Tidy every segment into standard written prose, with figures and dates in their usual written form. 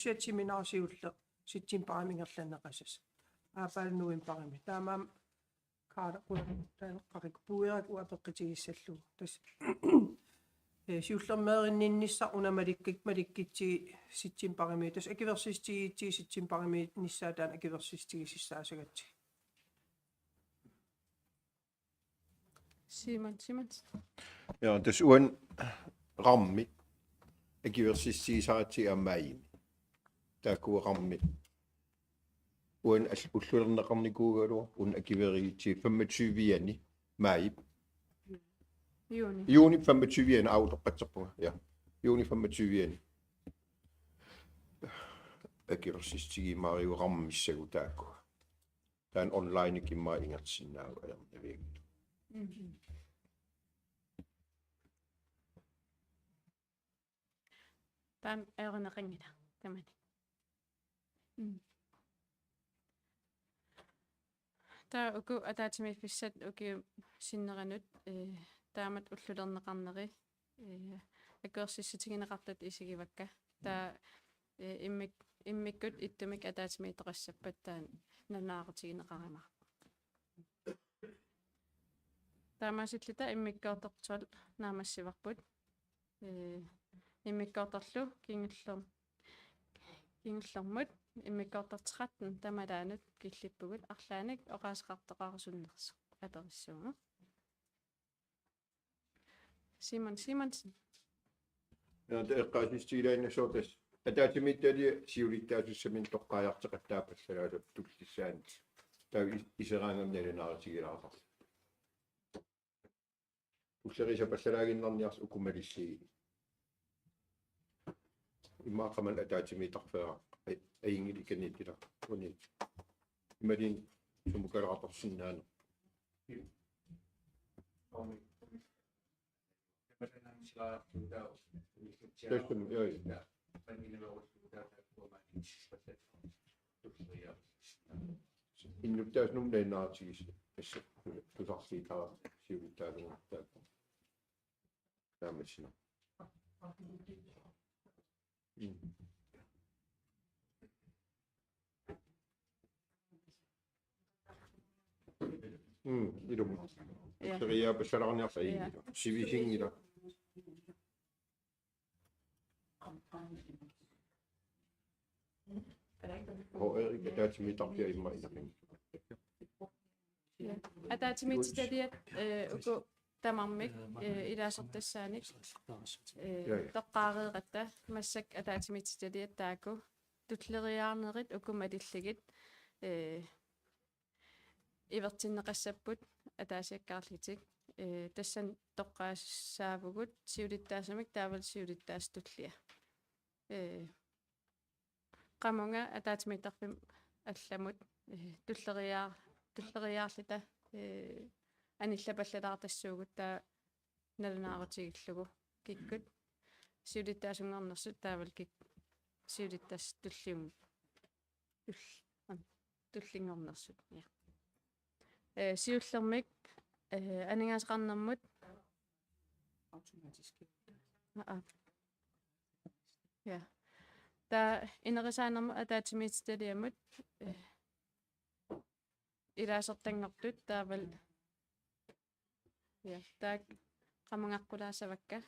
siatsiminaarsiulla sitsin paramigerlanneqasas aapaalnuim parimi taamaam kaala qulaqqarik puuerak uapeqqitigissallu tas siullermeerinninnissa unamalikkitsigi sitsin parimi tas akiversistigiitsigi sitsin parimi nissaataan akiversistigisissaasagatsi Simons. Ja, tas uan rammi akiversistigisaratsi ammaimi taakua rammi uan ullulerneqarnikuugalua un akiveriitsi 25-ani maip juni 25-ani autoqqatserpunga ja juni 25-ani akiversistigimaariu rammissagu taakku taan online kimmaa ingertsinnaagu ajarnaviigit Tan aeroneqingita tamani. Ta uku ataatimiffissat uki sinneranut taamat ullulerneqarneri akersissutigineqartat isigivakka ta immikkut ittumik ataatimiitoqassappat taan nanaaqutigineqarimaq таамаасиллита иммиккаорторторл наамассиварпут иммиккаорторлу кингиллэрмут иммиккаортартеқаттан тамалаанут киллиппугут арлааник оқаасеқартеқарсуннерс атериссууга Simonsen ja eqqaasistигилаиннасуутас атаатимиттали сиулиттаасуссамин тоққаажартеқаттаапассалаалу туллиссаан таа исераангамналинааратигилаартар уллериса пассалаагиннарниарс укумалиссии имаақаман атаатимитарфеа аингили каниттила уни ималин сумукалаартарсиннаана Tässäkin, joo. Innu pitäisi nummeenaa siis, missä tusahtii taas siirryttää tuolta tämmöisenä. Idom. Seria besarangnya saya. Sivising ida. Erik ataatimitarpia imma inakin. Ataatimittadiat uku tamammik ilaasortassaanik toqqaareeqatta massak ataatimittadiat taaku tutleriaarnerit ukumalilligit ivertinneqassapput ataasiakkaarlitik tassan toqqaassaavugut siulittaasamik taaval siulittaastullia qamunga ataatimitarpim алламут туллериаарлита аниллапаллалаартассуугут таа налунаарутигиллугу киккут сиулиттаасунгорнерсут таавал кик сиулиттас туллиум туллингорнерсут я сиуллермик анигаасеқарнэрмут автоматически я та инерисаанерма атаатимиитсталиамут илаасертангортут таавал я таак qamangaqqulasavakka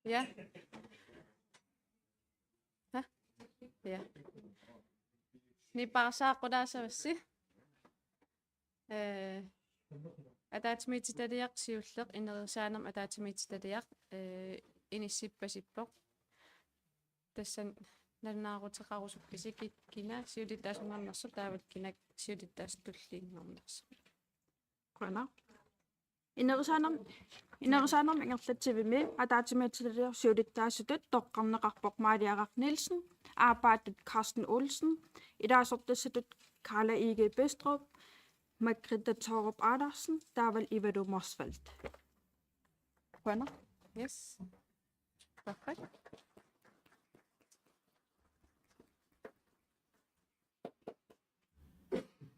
Ja. Ha? Ja. Niin parsaaqqudaasavassi. Ataatimiitsitaliaq inerisaanam ataatimiitsitaliaq inissippasippoq tassan nalnaaruteqarusukkisikit kina siulitaasungarnersu taavut kinak siulitaastullиингорнерсу. Qana. Inerisaanam ingertatsivimi ataatimiitsitaliaq siulittaassutut toqqarneqarpoq Maaliaqar Nielsen, arbejdet Carsten Olsen, idaasortassutut Carla Ige Bestrup, Margrethe Torup Andersen, Daval Ivado Morsfeldt. Qana. Yes. Perfekt.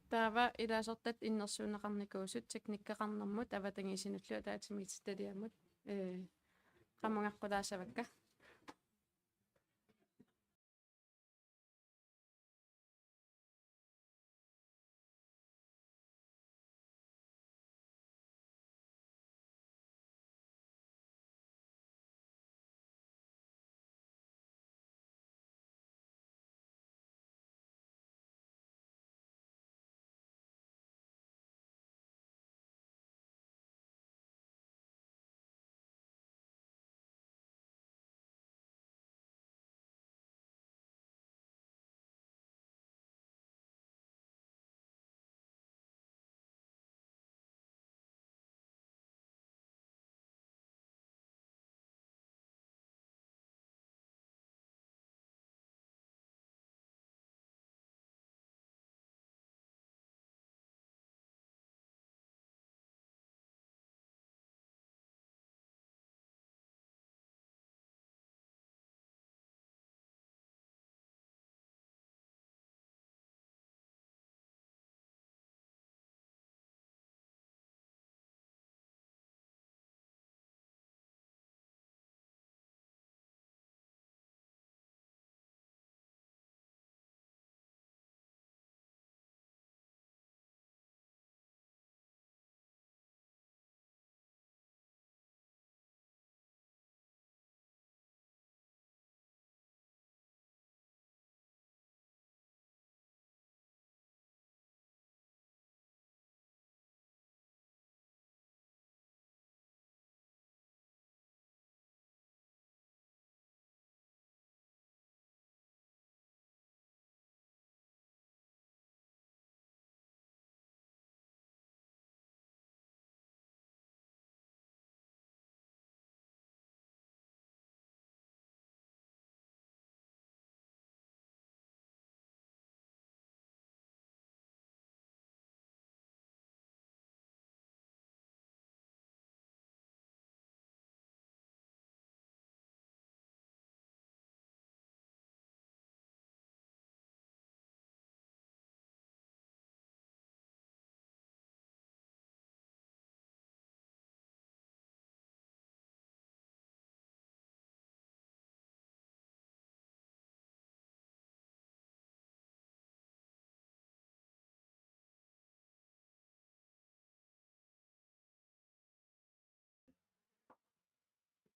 Taava ilaasortat innersuuneqarnikuusut teknikkaqarnermut avatangisinullu ataatimiitsitaliammut qamungaqqulaasavakka.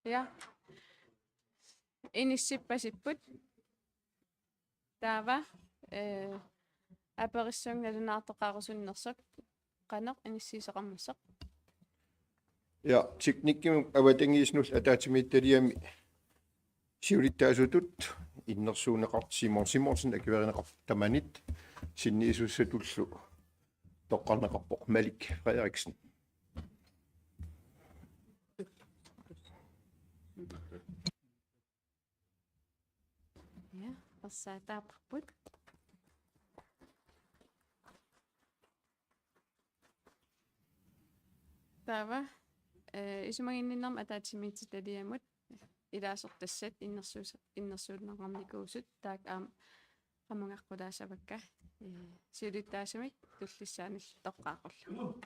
Ja. Inissippasipput taava aperissuangnalunaartoqarusunnersak qaneq inissiiseqarmasseq. Ja teknikkimum avatangiisnus ataatimiittaliami siulittaasutut innersuuneqart Simon Simonsen akiverineqart tamanit sinniisussatullu toqqarneqarpoq Malik Frederiksen. Ja, qersaataapparput. Taava isumaginninnarma ataatimiitsitaliamut ilaasortassat innersuuneqarnikuusut taak qamungaqqulaasavakka siulittaasamik tullissaanil toqqaaqullu.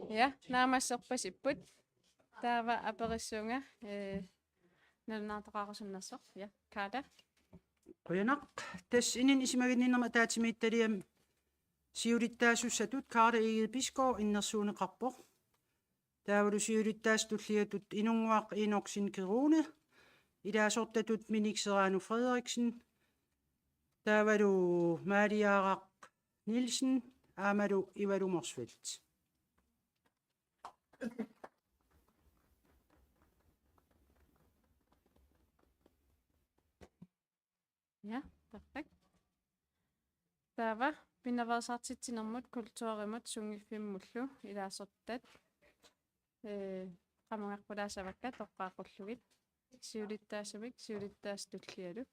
Ja, naamassерпасиппут таава апериссуунга налнаартоqarusunnersoq ja Kala Quyanaq tas inin isimagиннинерма таатимиитталиам сиулиттаасуссатут Карла Игил Пискоо иннерсуунеқарпоq таавалу сиулиттаас туллиатут инунгуақ Иноксин Керуне илаасортатут Миниксераану Фредериксен таавалу Маалиаарaq Нилсен аамалу Ивалу Морсфелт. ja perfekt таава пинаваасаартитсинермут культуаримут сунгиффиммуллу илаасортат qamangaqpulaasavakka toqqaaqulluгит сиулиттаасамик сиулиттаас туллиалу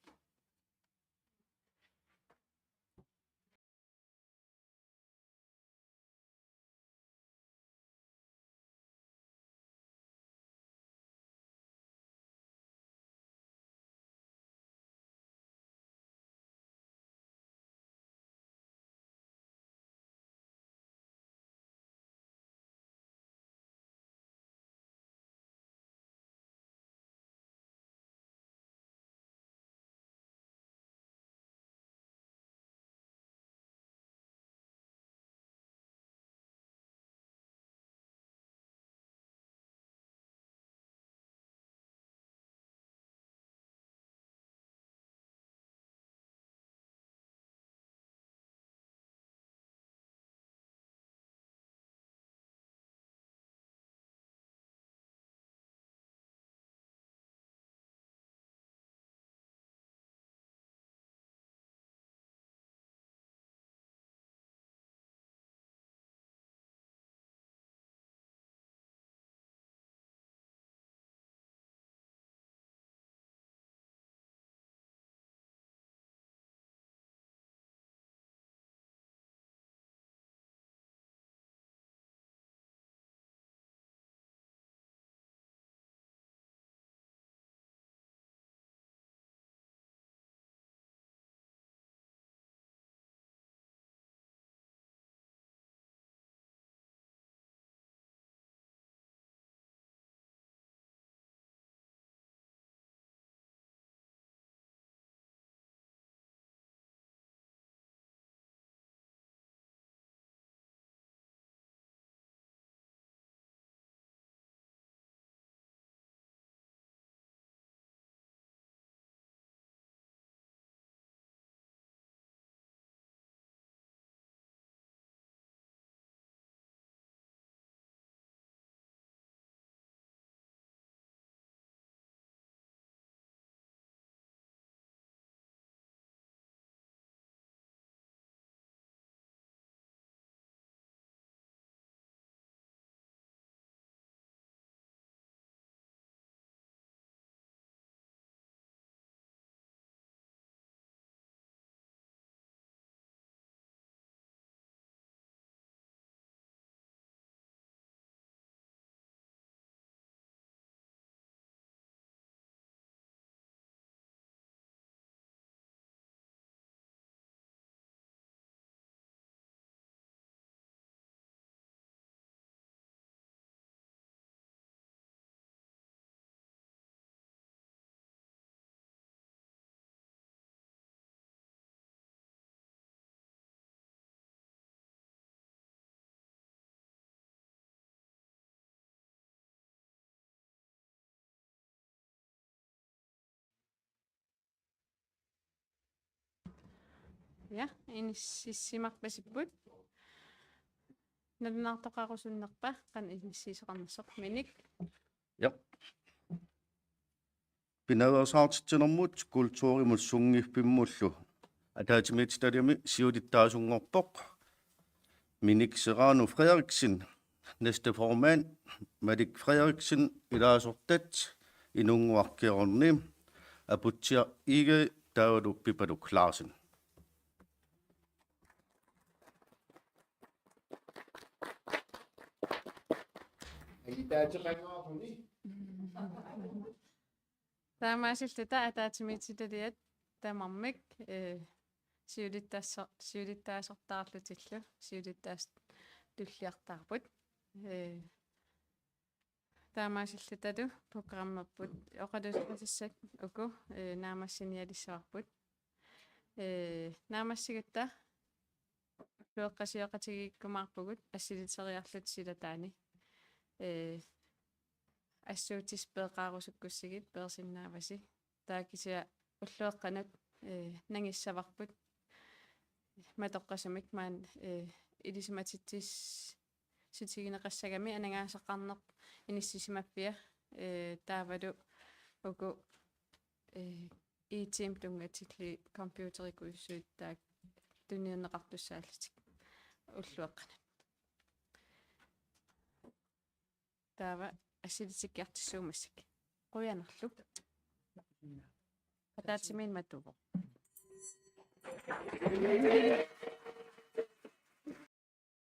ja иниссимарпасиппут налнаартоqarusunnerpa qan иниссисеқарнерсоқ миник Ja. Pinaversaartittinermut kultuurimus sungiffimmullu ataatimiititaliami siulittaasungorpoq Minik Serrano Frederiksen næste formand Malik Frederiksen ilaasortat inunguarkiorni aputsia ige taulu Pipalu Klarsen. таамаасиллута атаатимиититалиат тамармик сиулиттаасортаарлутиллу сиулиттаас туллиартаарпут таамаасиллуталу программерпут оқалусқасассак уку наамассиниалиссаварпут наамассигатта луэққасиоқатигиккумаарпугут ассилитериарлут силатаани ассуутис пеэқаарусуккуссигит персиннааваси таакисиа уллуэққанут нангиссаварпут матоққасамик маан илисиматитсис ситигинеқассагами анагаасаққарнеқ иниссисимаппиа таавалу уку итим тунгатилли компьютерикуйссуут таак туниернеқартуссааллатик уллуэққанат таава ассилитиккиартиссуумассак қуянерлу атаатсимин матуво